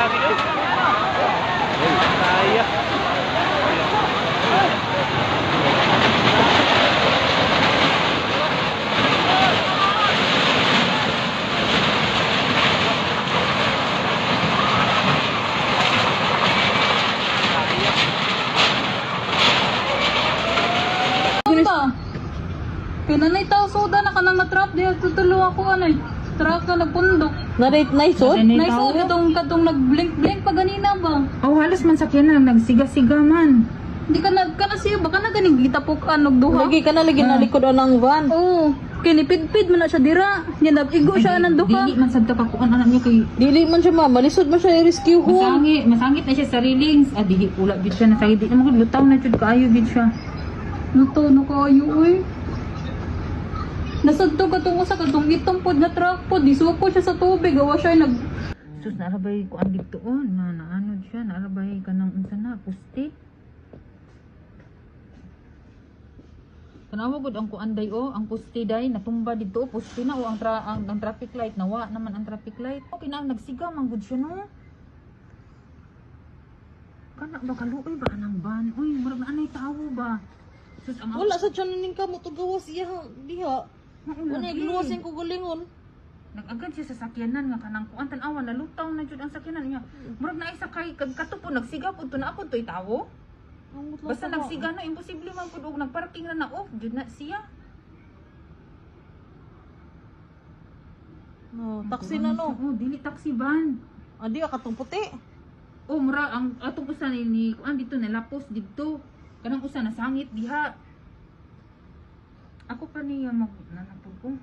grabe yun. Kaya. Pinanay tao soda na kanang na-trap diya tutulo ako anay. Truck na nagpundok. Naisod? Naisod katong nag-blink pa ganina ba? Oh, halos man sakyan na nagsiga-siga man. Hindi ka na siya baka na ganing gitapok duha. Lagi ka na lagi na likod ng van. Oo. Kinipid-pid man na siya dira. Nya nag-igo siya ng duha. Dili man sad ka kuan anak niya kay Dili man siya ma, malisod man siya i-rescue home. masangit na siya sa railings. Dili pula bid siya nasangit di na lutaw na jud kaayo bid siya. Luto no kayo uy. Nasadto katong usa katong itong pod na truck pod disuko siya sa tubig gawa siya Sus narabay ko ang ditoon na naanod siya narabay kanang unsa na pusti. Tanawa gud ang kuanday ang pusti day natumba dito pusti na ang traffic light nawa naman ang traffic light. Kinang nagsiga man gud siya no. Kana ba kaluoy ba anang ban? Uy murag na anay tawo ba? Sus ang Wala sa tiyan ning kamo to gawas iya diha. Una giluwasin ko galingon. Nag-agad siya sa sakyanan nga kanang kuan tan-awa nalutaw na jud ang sakyanan niya. Murag na isa kay katupo nagsiga pud to na ako toy tawo. Basta nagsiga na imposible man pud og nagparking na off jud na siya. No, taxi na no. Oh, dili taxi van. Adi katong puti. Oh, mura ang atong usa ni kuan dito nalapos dito. Kanang usa nasangit diha. Ako pa niya nanapod ko.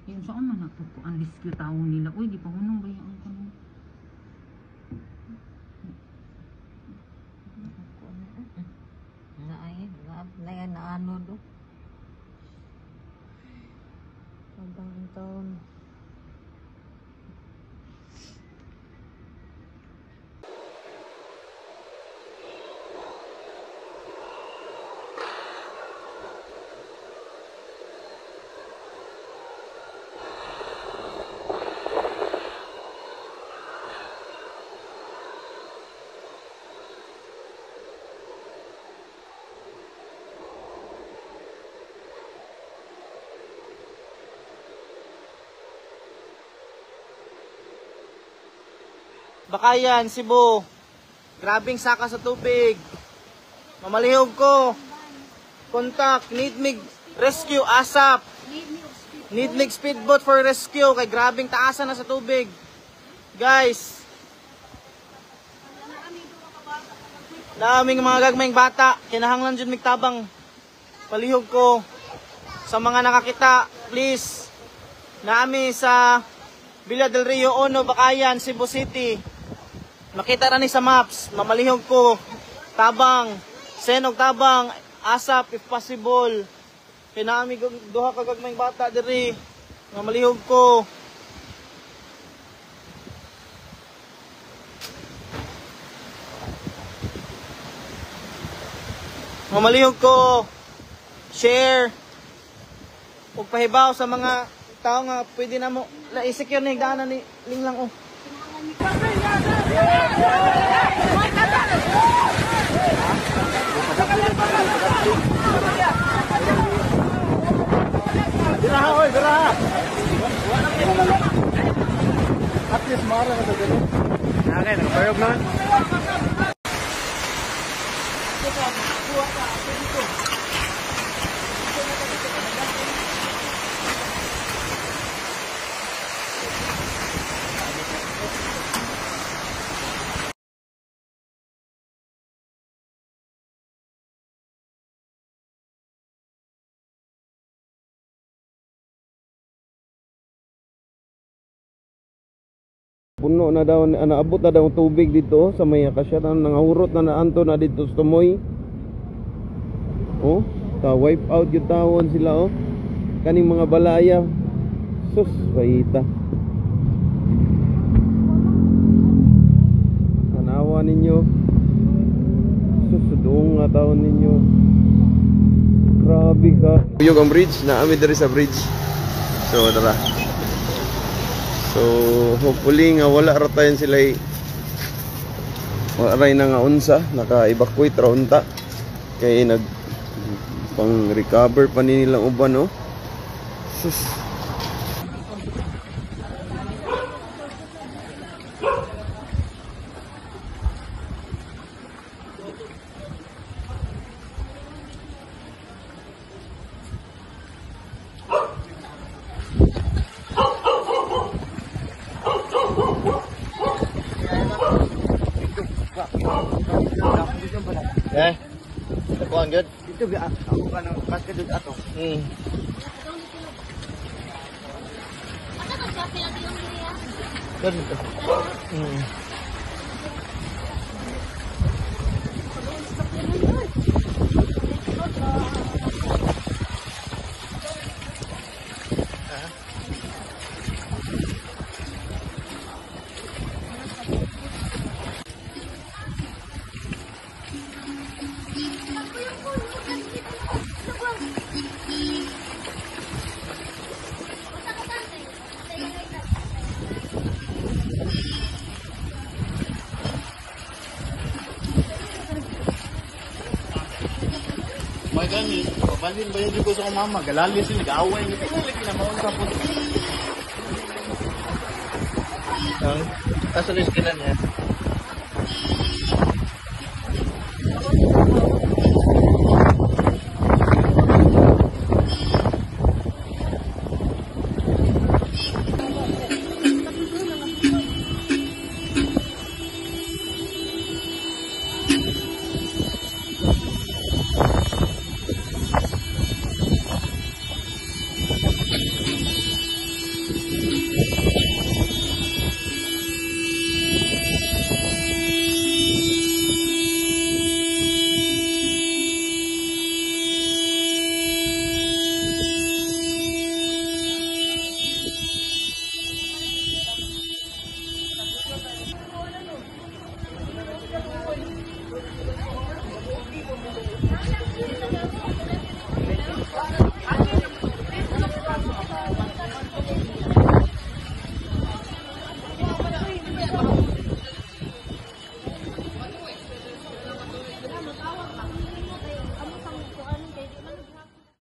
Yung saan manapod ko ang rescue tao nila. Uy, di pa hunong ba yung kanong na ano do. Abang taon. Bakayan, Cebu. Grabing saka sa tubig. Mamalihog ko. Contact, need mig rescue ASAP. Need mig speedboat for rescue kay grabing taasan na sa tubig. Guys. Daming mga gagmayng bata, kinahanglan jud mig tabang. Palihog ko sa mga nakakita, please. Naami sa Villa del Rio 1, Bakayan, Cebu City. Makita ra ni sa maps, mamalihog ko. Tabang, senog tabang, ASAP if possible. Pinami duha ka gagmayng bata diri. Mamalihog ko. Mamalihog ko. Share. Ug pahibaw sa mga tao nga pwede na mo i-secure na higdaanan ni Linglang oh. Biraha oy, biraha. At least mara na dito. Okay, nagpayog na. Puno na daw, naabot na daw tubig dito sa may akasya, nangahurot na naanto na dito sa tumoy. Oh, wipe out yung tawon sila oh. Kaning mga balaya. Sus, bayita. Tanawa ninyo. Sus, doon nga tawon ninyo. Grabe ka. Yung ang bridge, naami dari sa bridge. So, tara. So hopefully nga wala ra tayo sila wala ray na nga unsa naka-evacuate ra unta kay nag pang recover pa ni nilang uban no. Sus. Eh. Ako ang good. Dito bi ako ka nang kaskadud ato. Good. May gani, pabalin ba yung ko sa mama? Galali sila, nag-away. Hindi ko lagi na maunsa po. Kaso rin sila niya.